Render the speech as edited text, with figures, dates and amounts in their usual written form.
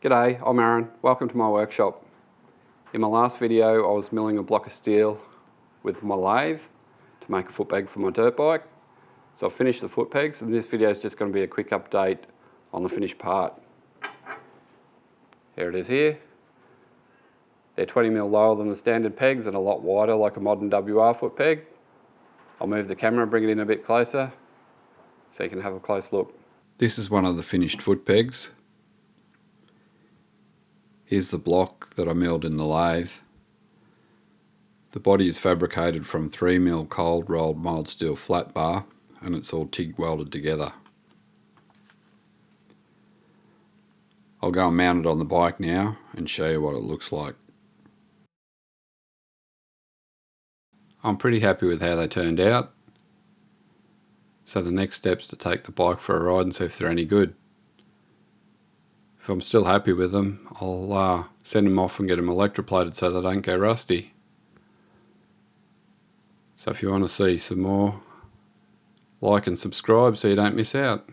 G'day, I'm Aaron. Welcome to my workshop. In my last video I was milling a block of steel with my lathe to make a foot peg for my dirt bike. So I've finished the foot pegs, and this video is just going to be a quick update on the finished part. Here it is here. They're 20mm lower than the standard pegs and a lot wider like a modern WR foot peg. I'll move the camera and bring it in a bit closer so you can have a close look. This is one of the finished foot pegs. Here's the block that I milled in the lathe. The body is fabricated from 3mm cold rolled mild steel flat bar, and it's all TIG welded together. I'll go and mount it on the bike now and show you what it looks like. I'm pretty happy with how they turned out. So the next step's to take the bike for a ride and see if they're any good. If I'm still happy with them, I'll send them off and get them electroplated so they don't go rusty. So if you want to see some more, like and subscribe so you don't miss out.